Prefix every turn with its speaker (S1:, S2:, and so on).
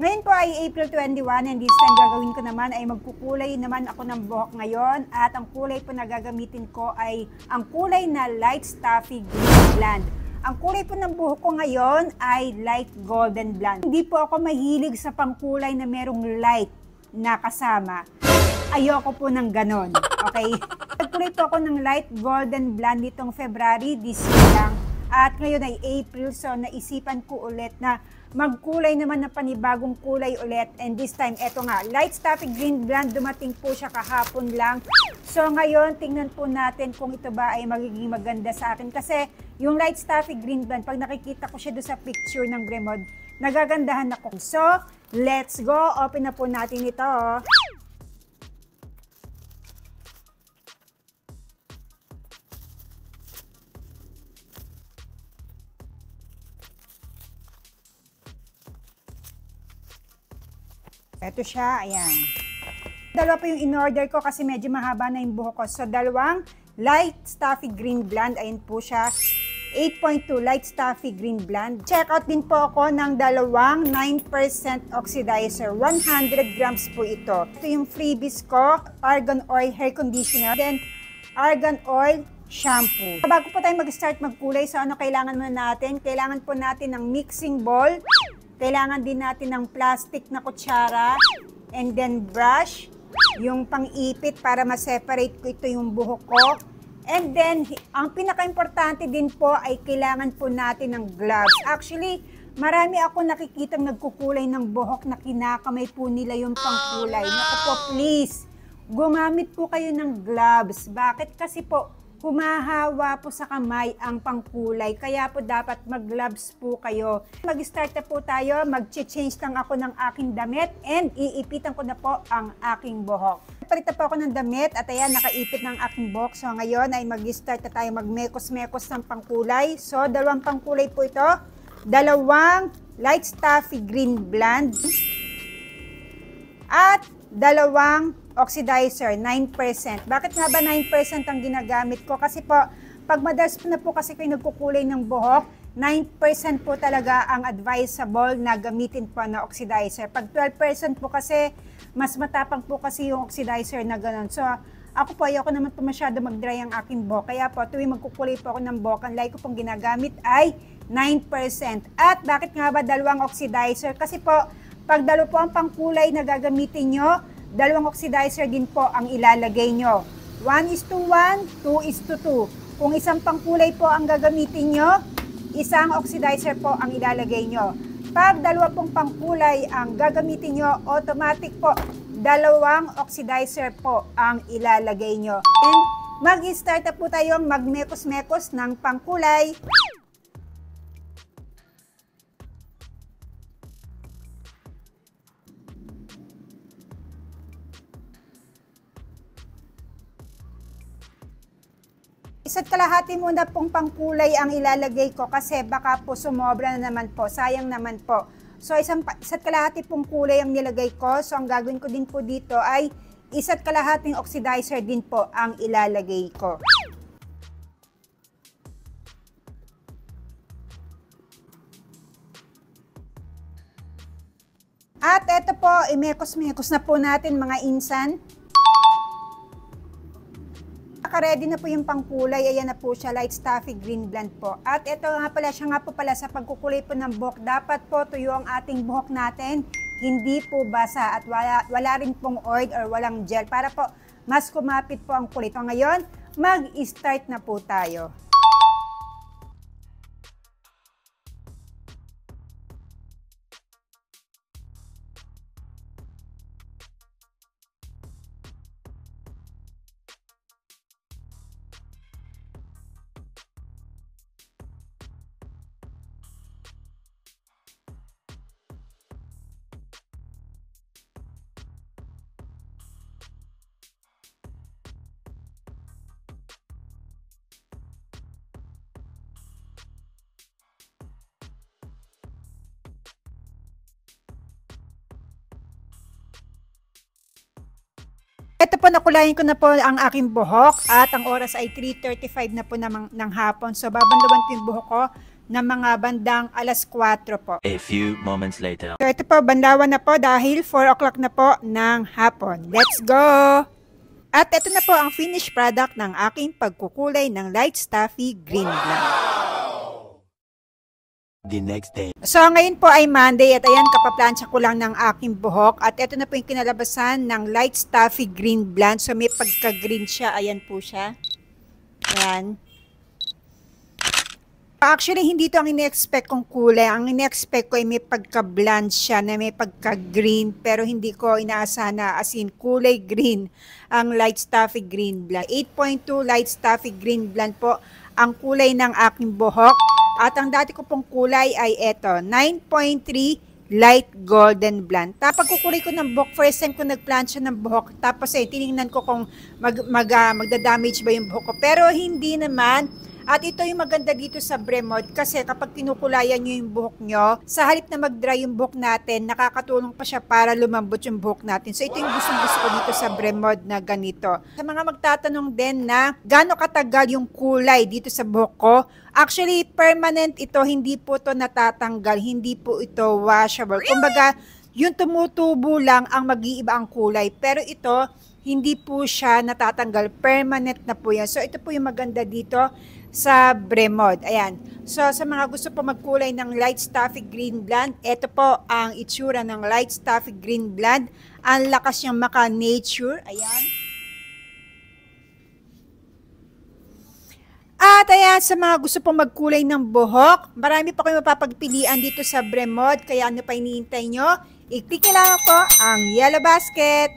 S1: Ngayon po ay April 21 and this time gagawin ko naman ay magkukulay naman ako ng buhok ngayon at ang kulay po na gagamitin ko ay ang kulay na light stuffy green blonde. Ang kulay po ng buhok ko ngayon ay light golden blonde. Hindi po ako mahilig sa pangkulay na merong light na kasama. Ayoko po ng ganon, okay? Nagkulay po ako ng light golden blonde nitong February, this year lang. At ngayon ay April, so naisipan ko ulit na magkulay naman na panibagong kulay ulit. And this time, eto nga, light stuffy green blonde, dumating po siya kahapon lang. So ngayon, tingnan po natin kung ito ba ay magiging maganda sa akin. Kasi yung light stuffy green blonde, pag nakikita ko siya doon sa picture ng Gremod, nagagandahan ako. So, let's go. Open na po natin ito. Ito siya, ayan. Dalawa po yung in-order ko kasi medyo mahaba na yung buhok ko. So, dalawang light stuffy green blonde. Ayan po siya. 8.2 light stuffy green blonde. Check out din po ako ng dalawang 9% oxidizer. 100 grams po ito. Ito yung freebies ko. Argan oil hair conditioner. Then, argan oil shampoo. Bago po tayo mag-start magkulay, so ano kailangan muna natin? Kailangan po natin ng mixing bowl. Kailangan din natin ng plastic na kutsara and then brush, yung pang-ipit para ma-separate ko ito yung buhok ko. And then, ang pinaka-importante din po ay kailangan po natin ng gloves. Actually, marami ako nakikitang nagkukulay ng buhok na kinakamay po nila yung pangkulay. Naku po, please, gumamit po kayo ng gloves. Bakit? Kasi po, humahawa po sa kamay ang pangkulay, kaya po dapat mag-gloves po kayo. Mag-start na po tayo, mag-change lang ako ng aking damit and iipitan ko na po ang aking buhok. Palitan po ako ng damit at ayan, nakaipit ng aking buhok. So ngayon ay mag-start na tayo mag-mekos-mekos ng pangkulay. So dalawang pangkulay po ito, dalawang light stuffy green blonde at dalawang oxidizer, 9%. Bakit nga ba 9% ang ginagamit ko? Kasi po, pag madalas na po kasi kayo nagkukulay ng buhok, 9% po talaga ang advisable na gamitin po na oxidizer. Pag 12% po kasi, mas matapang po kasi yung oxidizer na gano'n. So, ako po, ayoko naman po masyado mag-dry ang aking buhok. Kaya po, tuwing magkukulay po ako ng buhok, ang like ko pong ginagamit ay 9%. At bakit nga ba dalawang oxidizer? Kasi po, pag dalawa po ang pangkulay na gagamitin nyo, dalawang oxidizer din po ang ilalagay nyo. 1:1, 2:2. Kung isang pangkulay po ang gagamitin nyo, isang oxidizer po ang ilalagay nyo. Pag dalawa pong pangkulay ang gagamitin nyo, automatic po, dalawang oxidizer po ang ilalagay nyo. And mag-start na po tayong magmekos-mekos ng pangkulay. Isa't kalahati muna pong pangkulay ang ilalagay ko kasi baka po sumobra na naman po, sayang naman po. So isa't kalahati pong kulay ang nilagay ko. So ang gagawin ko din po dito ay isa't kalahating oxidizer din po ang ilalagay ko. At eto po, imekos-mekos na po natin mga insan. Naka-ready na po yung pangkulay, ayan na po siya, light stuffy green blonde po. At ito nga pala, siya nga po pala sa pagkukulay po ng buhok, dapat po tuyo ang ating buhok natin, hindi po basa at wala rin pong oil or walang gel para po mas kumapit po ang kulay. So ngayon, mag-start na po tayo. Ito po, nakulayan ko na po ang aking buhok at ang oras ay 3:35 na po ng hapon. So, babanlawan ko yung buhok ko ng mga bandang alas 4 po.
S2: A few moments later.
S1: So ito po, banlawan na po dahil 4 o'clock na po ng hapon. Let's go! At ito na po ang finished product ng aking pagkukulay ng light stuffy green blonde.
S2: The next day.
S1: So ngayon po ay Monday at ayan, kapaplansya ko lang ng aking buhok. At ito na po yung kinalabasan ng light stuffy green blonde. So may pagka-green siya, ayan po siya. Ayan. Actually, hindi ito ang ine-expect kong kulay. Ang ine-expect ko ay may pagka-blonde siya na may pagka-green. Pero hindi ko inaasahan na as in kulay green ang light stuffy green blonde. 8.2 light stuffy green blonde po ang kulay ng aking buhok. At ang dati ko pong kulay ay eto, 9.3 light golden blonde. Tapos pagkukulay ko ng buhok, first time ko nagplansya ng buhok. Tapos tinignan ko kung magda-damage ba yung buhok ko. Pero hindi naman. At ito yung maganda dito sa Bremod kasi kapag kinukulayan nyo yung buhok nyo, sa halip na mag-dry yung buhok natin, nakakatulong pa siya para lumambot yung buhok natin. So ito yung gustong-gusto ko dito sa Bremod na ganito. Sa mga magtatanong din na gaano katagal yung kulay dito sa buhok ko, actually permanent ito, hindi po ito natatanggal, hindi po ito washable. Kumbaga, yung tumutubo lang ang mag-iiba ang kulay. Pero ito, hindi po siya natatanggal, permanent na po yan. So ito po yung maganda dito sa Bremod. Ayan. So, sa mga gusto po magkulay ng light stuffy green blonde, ito po ang itsura ng light stuffy green blonde. Ang lakas niyang maka-nature. Ayan. At ayan, sa mga gusto po magkulay ng buhok, marami po kayo mapapagpilian dito sa Bremod. Kaya ano pa iniintay nyo? I-click nyo lang po ang yellow basket.